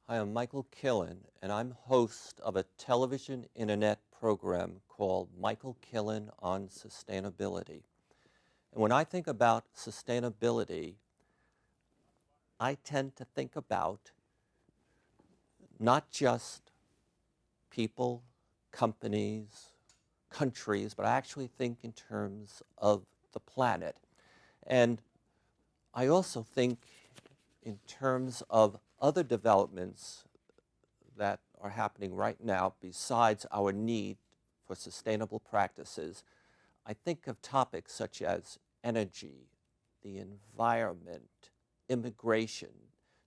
Hi, I'm Michael Killen, and I'm host of a television internet program called Michael Killen on Sustainability. And when I think about sustainability, I tend to think about not just people, companies, countries, but I actually think in terms of the planet. And I also think in terms of other developments that are happening right now besides our need for sustainable practices. I think of topics such as energy, the environment, immigration,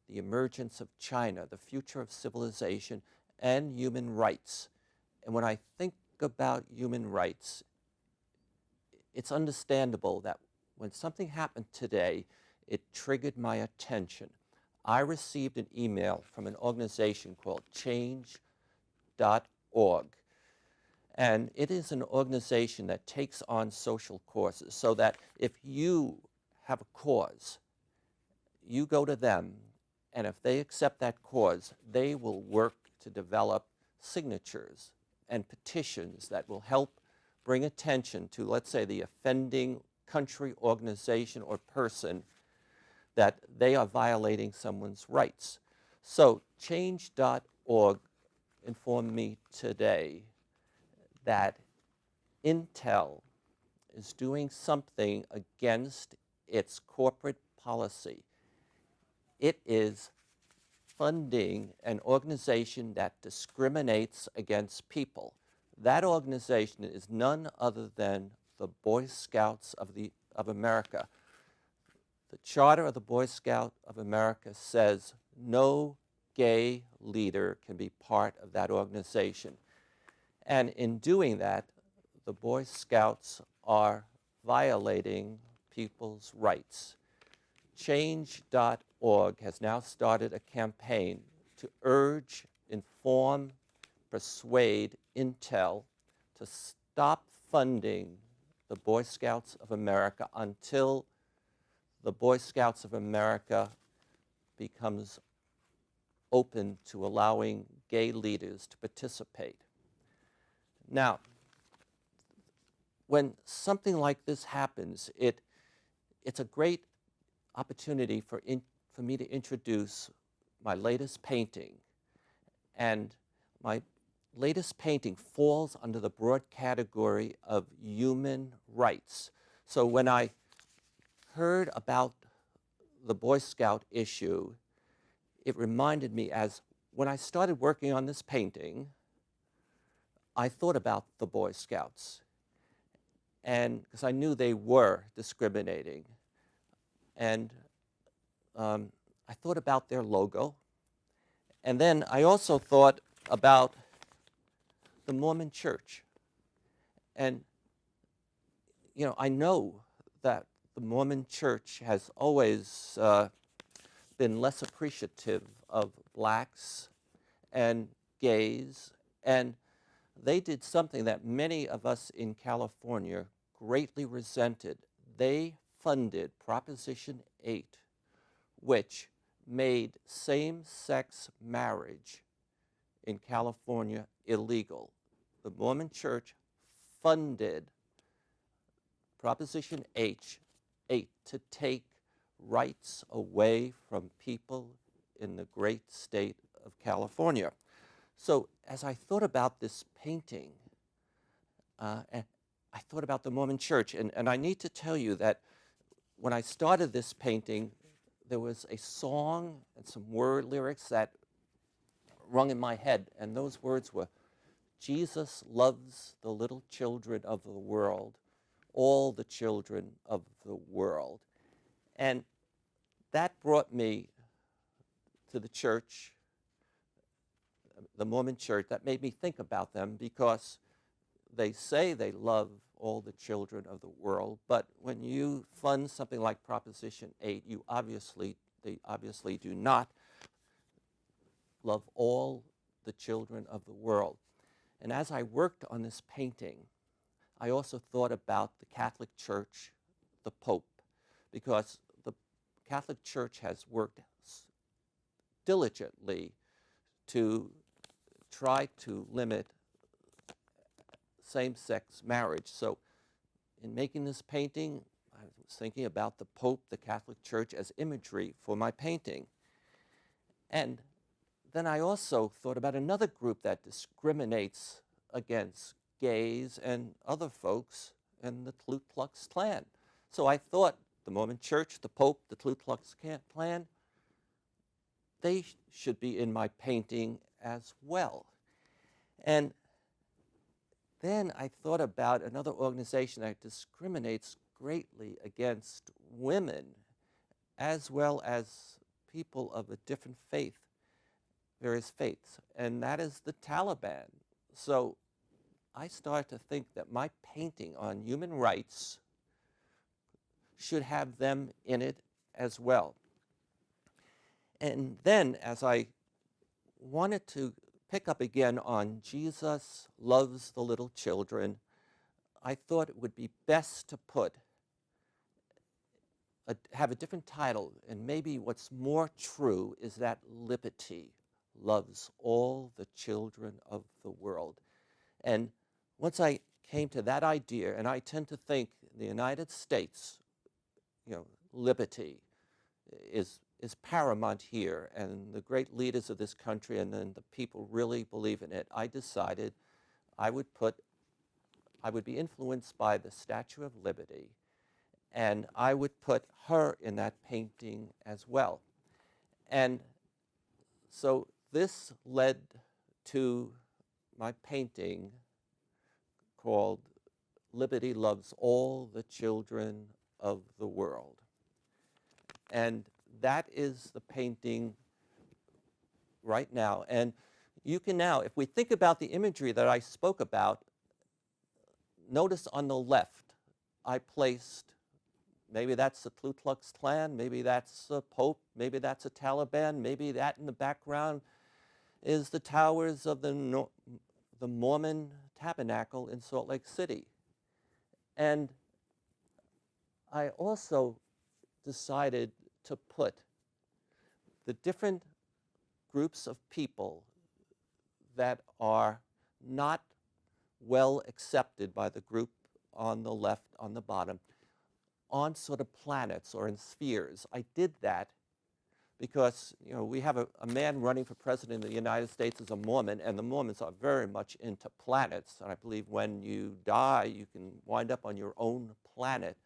the emergence of China, the future of civilization, and human rights. And when I think about human rights, it's understandable that when something happened today, it triggered my attention. I received an email from an organization called Change.org. And it is an organization that takes on social causes so that if you have a cause, you go to them, and if they accept that cause, they will work to develop signatures and petitions that will help bring attention to, let's say, the offending country, organization, or person that they are violating someone's rights. So Change.org informed me today that Intel is doing something against its corporate policy. It is funding an organization that discriminates against people. That organization is none other than the Boy Scouts of America. The Charter of the Boy Scout of America says no gay leader can be part of that organization. And in doing that, the Boy Scouts are violating people's rights. Change.org has now started a campaign to urge, inform, persuade Intel to stop funding the Boy Scouts of America until the Boy Scouts of America becomes open to allowing gay leaders to participate. Now, when something like this happens, it's a great opportunity for me to introduce my latest painting. And my latest painting falls under the broad category of human rights. So when I heard about the Boy Scout issue, it reminded me, as when I started working on this painting, I thought about the Boy Scouts, and because I knew they were discriminating. And I thought about their logo. And then I also thought about the Mormon Church. And, I know that the Mormon Church has always been less appreciative of blacks and gays, and they did something that many of us in California greatly resented. They funded Proposition 8, which made same-sex marriage in California illegal. The Mormon Church funded Proposition 8 to take rights away from people in the great state of California. So as I thought about this painting, and I thought about the Mormon Church, and I need to tell you that when I started this painting, there was a song and some lyrics that rung in my head, and those words were, "Jesus loves the little children of the world, all the children of the world." And that brought me to the church, the Mormon Church. That made me think about them, because they say they love all the children of the world, but when you fund something like Proposition 8, they obviously do not love all the children of the world. And as I worked on this painting, I also thought about the Catholic Church, the Pope, because the Catholic Church has worked diligently to try to limit same-sex marriage. So in making this painting, I was thinking about the Pope, the Catholic Church, as imagery for my painting. And then I also thought about another group that discriminates against gays and other folks in the Ku Klux Klan. So I thought the Mormon Church, the Pope, the Ku Klux Klan, they should be in my painting as well. And then I thought about another organization that discriminates greatly against women as well as people of a different faith, various faiths, and that is the Taliban. So I started to think that my painting on human rights should have them in it as well. And then as I wanted to pick up again on Jesus loves the little children, I thought it would be best to have a different title, and maybe what's more true is that liberty loves all the children of the world. And once I came to that idea, and I tend to think in the United States, liberty is paramount here, and the great leaders of this country and then the people really believe in it. I decided I would be influenced by the Statue of Liberty, and I would put her in that painting as well. And so this led to my painting called Liberty Loves All the Children of the World. And that is the painting right now. And you can now, if we think about the imagery that I spoke about, notice on the left, I placed, maybe that's the Ku Klux Klan, maybe that's a Pope, maybe that's a Taliban, maybe that in the background is the towers of the Mormon Tabernacle in Salt Lake City. And I also decided to put the different groups of people that are not well accepted by the group on the left, on the bottom, on sort of planets or in spheres. I did that because we have a man running for president of the United States as a Mormon, and the Mormons are very much into planets. And I believe when you die, you can wind up on your own planet.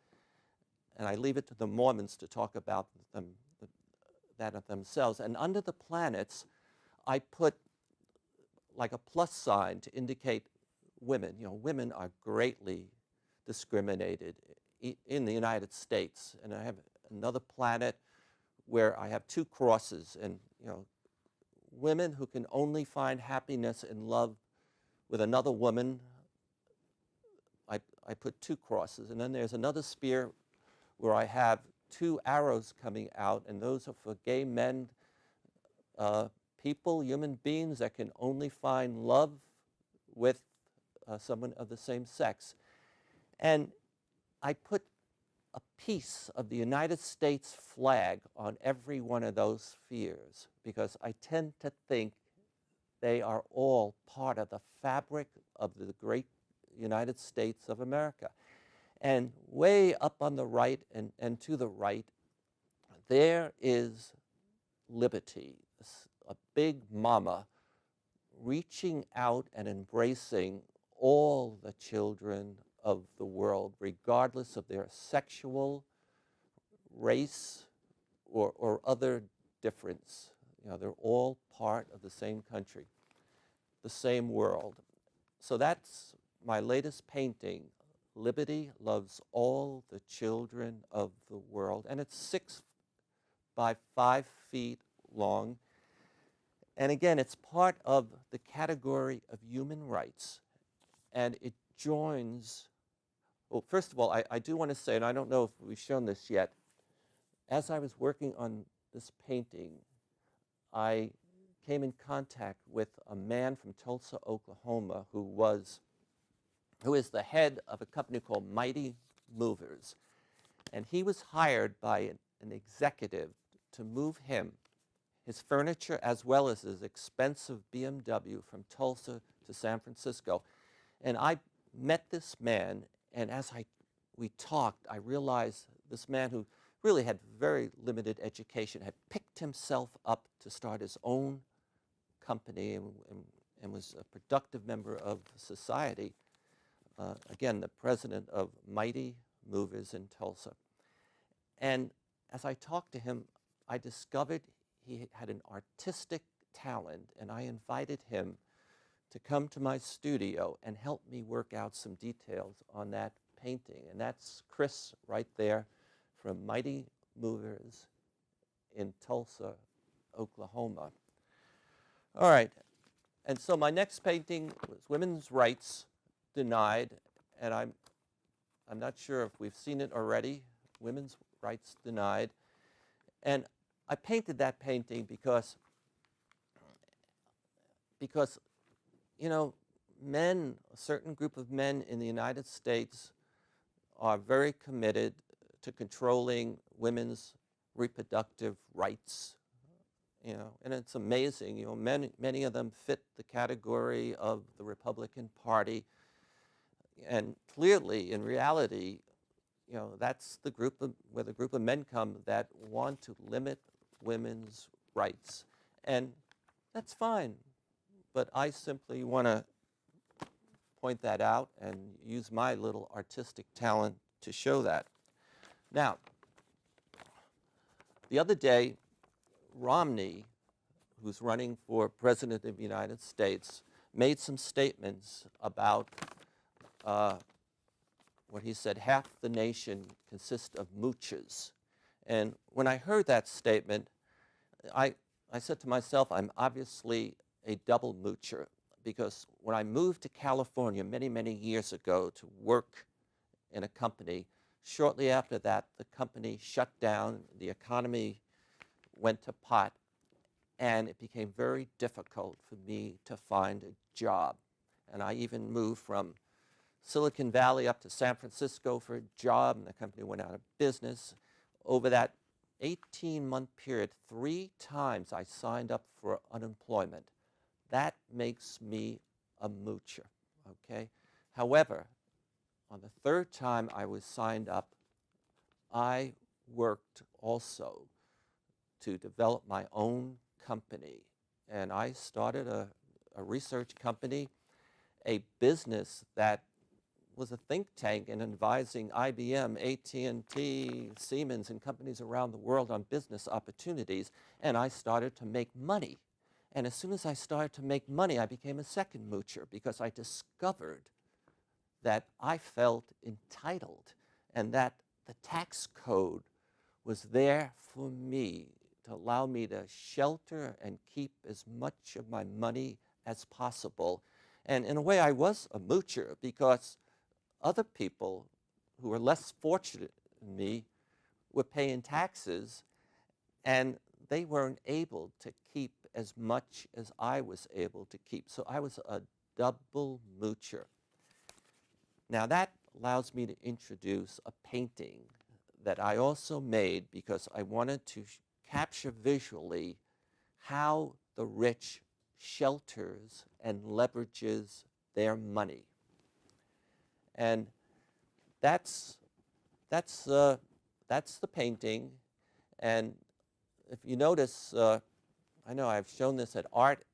And I leave it to the Mormons to talk about that of themselves. And under the planets, I put like a plus sign to indicate women. Women are greatly discriminated in the United States. And I have another planet where I have two crosses, and women who can only find happiness and love with another woman, I put two crosses. And then there's another sphere where I have two arrows coming out, and those are for gay men, people, human beings that can only find love with someone of the same sex. And I put a piece of the United States flag on every one of those spheres because I tend to think they are all part of the fabric of the great United States of America. And way up on the right and to the right, there is liberty, a big mama reaching out and embracing all the children of the world, regardless of their sexual, race, or other difference. They're all part of the same country, the same world. So that's my latest painting, Liberty Loves All the Children of the World. And it's 6 by 5 feet long. And again, it's part of the category of human rights. And it joins, well, first of all, I do want to say, and I don't know if we've shown this yet, as I was working on this painting, I came in contact with a man from Tulsa, Oklahoma, who is the head of a company called Mighty Movers. And he was hired by an executive to move him, his furniture as well as his expensive BMW from Tulsa to San Francisco. And I met this man, and as we talked, I realized this man who really had very limited education had picked himself up to start his own company and was a productive member of society. Again, the president of Mighty Movers in Tulsa. And as I talked to him, I discovered he had an artistic talent, and I invited him to come to my studio and help me work out some details on that painting. And that's Chris right there from Mighty Movers in Tulsa, Oklahoma. All right, and so my next painting was Women's Rights Denied, and I'm not sure if we've seen it already, Women's Rights Denied. And I painted that painting because you know, men, a certain group of men in the United States are very committed to controlling women's reproductive rights. You know, and it's amazing, you know, many of them fit the category of the Republican Party. And clearly, in reality, you know, that's the group of, where the group of men come that want to limit women's rights. And that's fine, but I simply want to point that out and use my little artistic talent to show that. Now, the other day, Romney, who's running for president of the United States, made some statements about what he said, half the nation consists of moochers. And when I heard that statement, I said to myself, I'm obviously a double moocher, because when I moved to California many, many years ago to work in a company, shortly after that, the company shut down, the economy went to pot, and it became very difficult for me to find a job. And I even moved from Silicon Valley up to San Francisco for a job, and the company went out of business. Over that 18-month period, 3 times I signed up for unemployment. That makes me a moocher, okay? However, on the 3rd time I was signed up, I worked also to develop my own company. And I started a research company, a business that was a think tank in advising IBM, AT&T, Siemens, and companies around the world on business opportunities, and I started to make money. And as soon as I started to make money, I became a second moocher, because I discovered that I felt entitled and that the tax code was there for me to allow me to shelter and keep as much of my money as possible. And in a way, I was a moocher, because other people who were less fortunate than me were paying taxes, and they weren't able to keep as much as I was able to keep. So I was a double moocher. Now that allows me to introduce a painting that I also made because I wanted to capture visually how the rich shelters and leverages their money. And that's the painting. And if you notice, I know I've shown this at art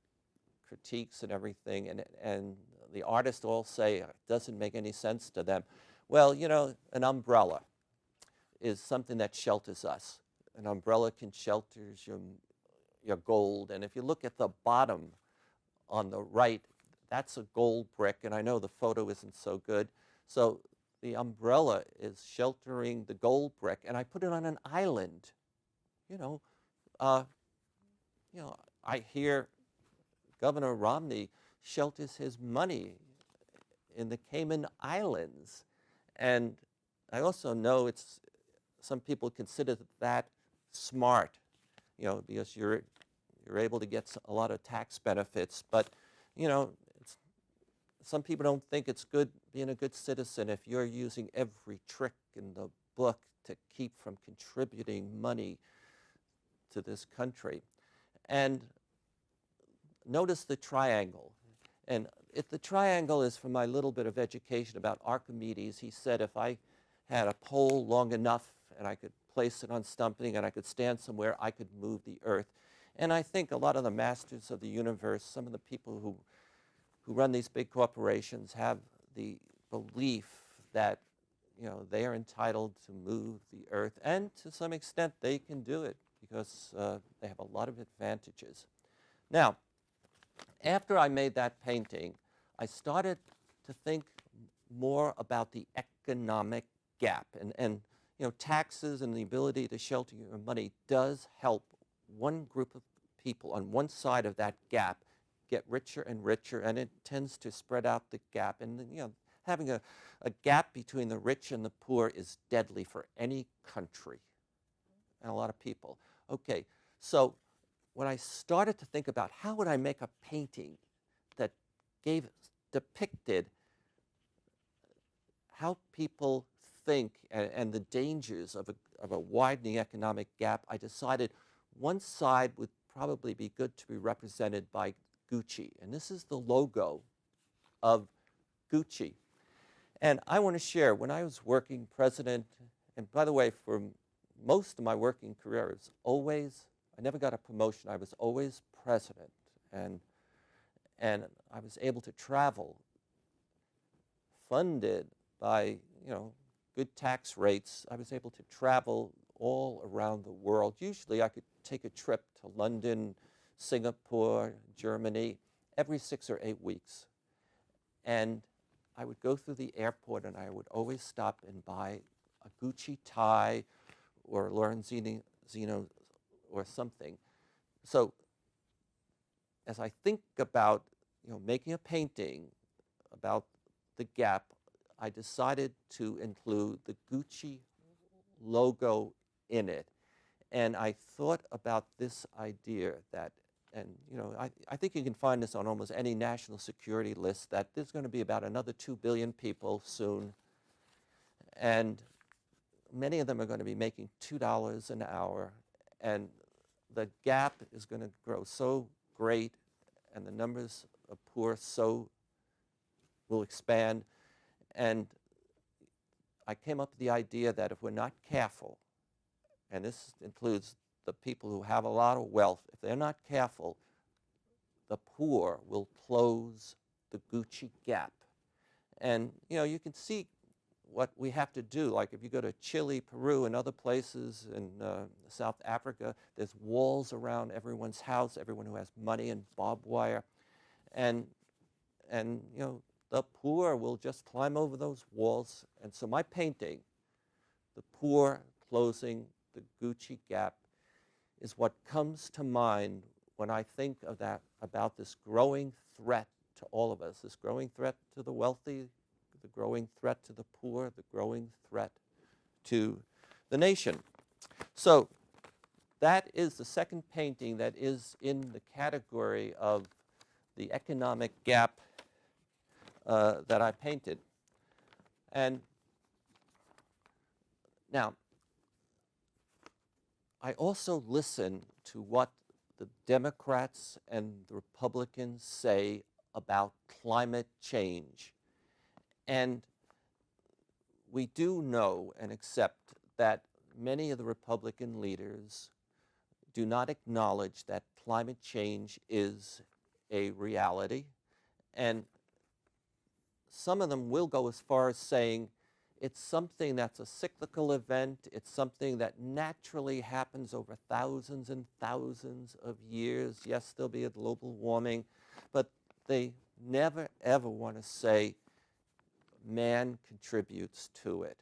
critiques and everything, and the artists all say it doesn't make any sense to them. Well, you know, an umbrella is something that shelters us. An umbrella can shelter your gold. And if you look at the bottom on the right, that's a gold brick. And I know the photo isn't so good. So the umbrella is sheltering the gold brick. And I put it on an island. You know, I hear Governor Romney shelters his money in the Cayman Islands. And I also know some people consider that smart, you know, because you're able to get a lot of tax benefits. But, you know, some people don't think it's good being a good citizen if you're using every trick in the book to keep from contributing money to this country. And notice the triangle. And the triangle is from my little bit of education about Archimedes. He said if I had a pole long enough and I could place it on something and I could stand somewhere, I could move the earth. And I think a lot of the masters of the universe, some of the people who run these big corporations have the belief that they are entitled to move the earth, and to some extent they can do it because they have a lot of advantages. Now, after I made that painting, I started to think more about the economic gap. And taxes and the ability to shelter your money does help one group of people on one side of that gap get richer and richer, and it tends to spread out the gap. And having a gap between the rich and the poor is deadly for any country and a lot of people. Okay, so when I started to think about how would I make a painting that depicted how people think and the dangers of a widening economic gap, I decided one side would probably be good to be represented by Gucci. And this is the logo of Gucci. And I want to share, when I was working president, and by the way, for most of my working career, I never got a promotion. I was always president, and I was able to travel, funded by good tax rates. I was able to travel all around the world. Usually, I could take a trip to London, Singapore, Germany, every 6 or 8 weeks, and I would go through the airport, and I would always stop and buy a Gucci tie or Lorenzino or something. So as I think about making a painting about the gap, I decided to include the Gucci logo in it. And I thought about this idea that, and I think you can find this on almost any national security list, that there's going to be about another 2 billion people soon, and many of them are going to be making $2 an hour, and the gap is going to grow so great, and the numbers of poor will expand. And I came up with the idea that if we're not careful, and this includes the people who have a lot of wealth, if they're not careful, the poor will close the Gucci gap. And you can see what we have to do. Like if you go to Chile, Peru, and other places in South Africa, there's walls around everyone's house, everyone who has money, and barbed wire. And the poor will just climb over those walls. And so my painting, The Poor Closing the Gucci Gap, is what comes to mind when I think of about this growing threat to all of us, this growing threat to the wealthy, the growing threat to the poor, the growing threat to the nation. So that is the second painting that is in the category of the economic gap that I painted. And now, I also listen to what the Democrats and the Republicans say about climate change. And we do know and accept that many of the Republican leaders do not acknowledge that climate change is a reality. And some of them will go as far as saying it's something that's a cyclical event. It's something that naturally happens over thousands and thousands of years. Yes, there'll be a global warming, but they never, ever want to say man contributes to it.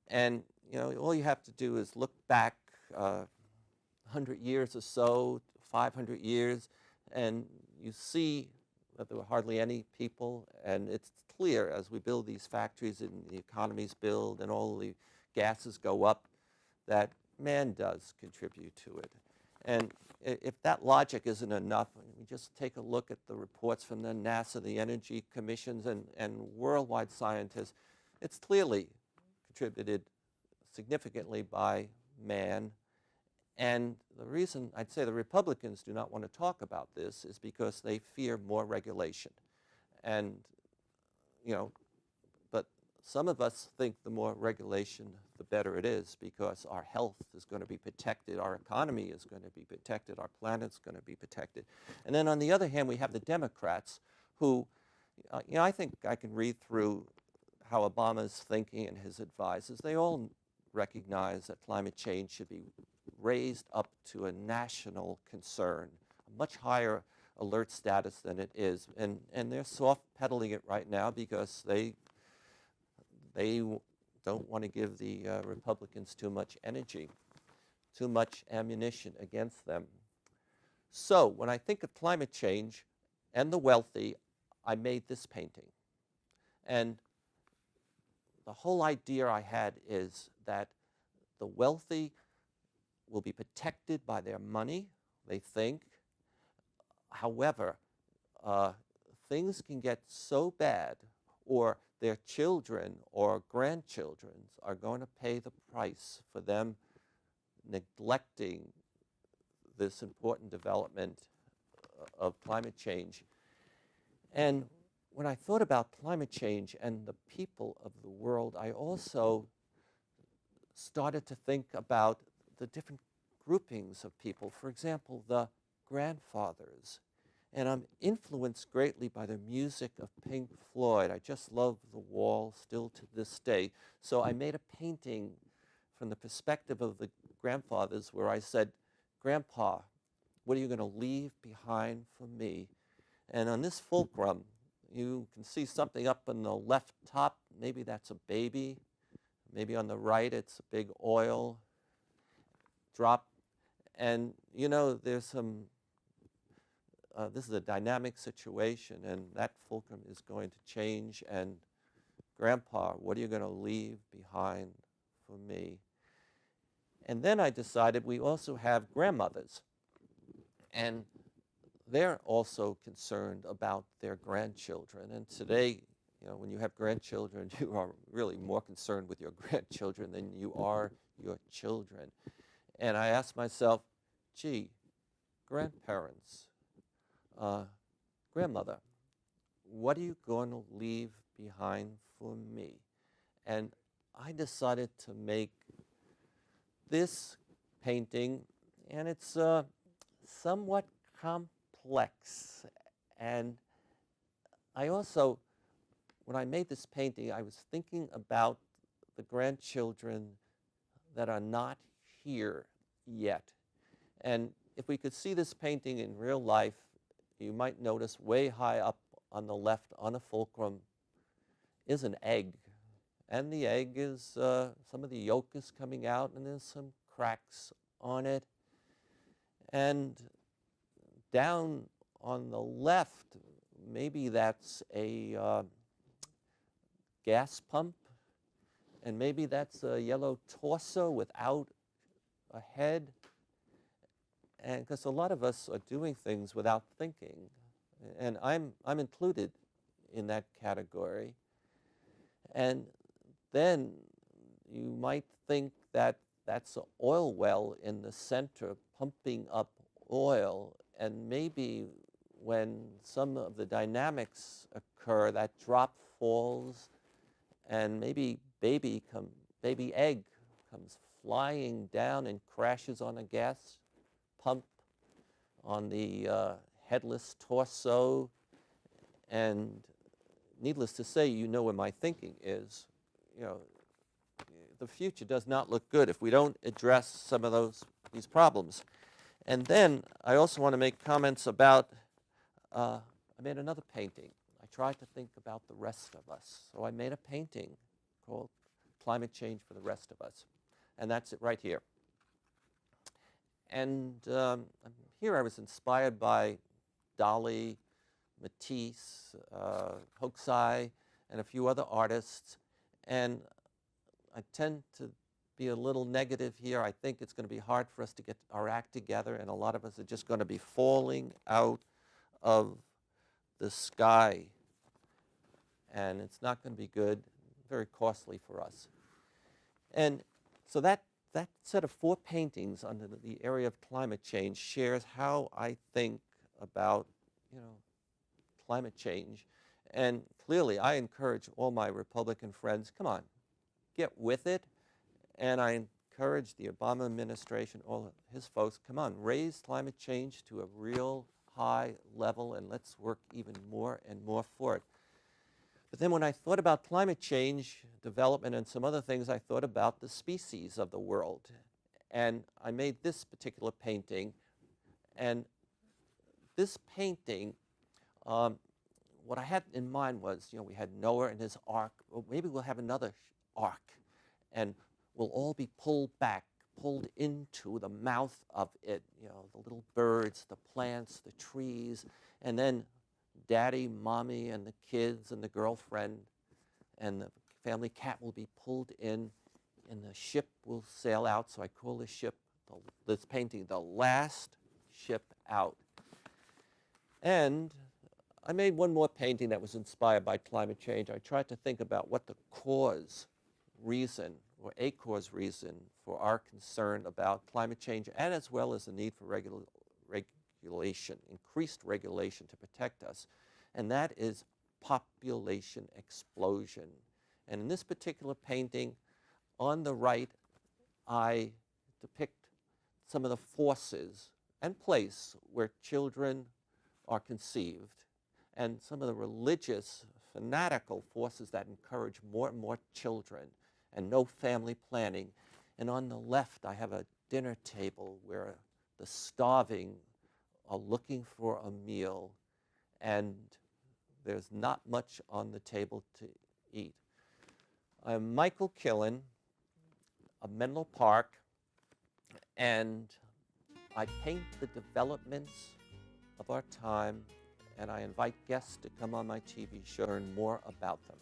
And, all you have to do is look back 100 years or so, 500 years, and you see that there were hardly any people, and it's clear as we build these factories and the economies build and all the gases go up that man does contribute to it. And if that logic isn't enough, we just take a look at the reports from the NASA, the energy commissions, and worldwide scientists. It's clearly contributed significantly by man, And the reason I'd say the Republicans do not want to talk about this is because they fear more regulation. And, but some of us think the more regulation, the better it is, because our health is going to be protected, our economy is going to be protected, our planet's going to be protected. And then on the other hand, we have the Democrats who, I think I can read through how Obama's thinking and his advisors. They all recognize that climate change should be raised up to a national concern, a much higher alert status than it is. And they're soft pedaling it right now because they don't want to give the Republicans too much energy, too much ammunition against them. So when I think of climate change and the wealthy, I made this painting. And the whole idea I had is that the wealthy will be protected by their money, they think. However, things can get so bad, or their children or grandchildren are going to pay the price for them neglecting this important development of climate change. And when I thought about climate change and the people of the world, I also started to think about the different groupings of people. For example, the grandfathers. And I'm influenced greatly by the music of Pink Floyd. I just love The Wall still to this day. So I made a painting from the perspective of the grandfathers where I said, "Grandpa, what are you going to leave behind for me?" And on this fulcrum, you can see something up in the left top. Maybe that's a baby. Maybe on the right, it's a big oil drop. And, there's some, this is a dynamic situation, and that fulcrum is going to change. And Grandpa, what are you going to leave behind for me? And then I decided we also have grandmothers. And they're also concerned about their grandchildren. And today, when you have grandchildren, you are really more concerned with your grandchildren than you are your children. And I asked myself, gee, grandparents, grandmother, what are you going to leave behind for me? And I decided to make this painting, and it's somewhat complex. And I also, when I made this painting, I was thinking about the grandchildren that are not here yet. And if we could see this painting in real life, you might notice way high up on the left on a fulcrum is an egg. And the egg is, some of the yolk is coming out, and there's some cracks on it. And down on the left, maybe that's a gas pump, and maybe that's a yellow torso without a head. And because a lot of us are doing things without thinking, and I'm included in that category. And then you might think that that's an oil well in the center pumping up oil, and maybe when some of the dynamics occur, that drop falls, and maybe baby egg comes flying down and crashes on a gas pump on the headless torso. And needless to say, where my thinking is. The future does not look good if we don't address some of these problems. And then I also want to make comments about, I made another painting. I tried to think about the rest of us. So I made a painting called Climate Change for the Rest of Us. And that's it right here. And here I was inspired by Dali, Matisse, Hokusai, and a few other artists. And I tend to be a little negative here. I think it's going to be hard for us to get our act together, and a lot of us are just going to be falling out of the sky. And it's not going to be good, very costly for us. And so that that set of 4 paintings under the area of climate change shares how I think about, you know, climate change. And clearly, I encourage all my Republican friends, come on, get with it. And I encourage the Obama administration, all of his folks, come on, raise climate change to a real high level, and let's work even more and more for it. But then when I thought about climate change, development, and some other things, I thought about the species of the world. And I made this particular painting. And this painting, what I had in mind was, you know, we had Noah and his ark. Well, maybe we'll have another ark, and we'll all be pulled back, pulled into the mouth of it. You know, the little birds, the plants, the trees, and then Daddy, Mommy, and the kids, and the girlfriend, and the family cat will be pulled in, and the ship will sail out. So I call this ship, this painting, The Last Ship Out. And I made one more painting that was inspired by climate change. I tried to think about what the cause reason, or a cause reason, for our concern about climate change, and as well as the need for regulation, increased regulation to protect us, and that is population explosion. And in this particular painting, on the right, I depict some of the forces and place where children are conceived, and some of the religious, fanatical forces that encourage more and more children and no family planning. And on the left, I have a dinner table where the starving are looking for a meal, and there's not much on the table to eat. I'm Michael Killen of Menlo Park, and I paint the developments of our time, and I invite guests to come on my TV show and learn more about them.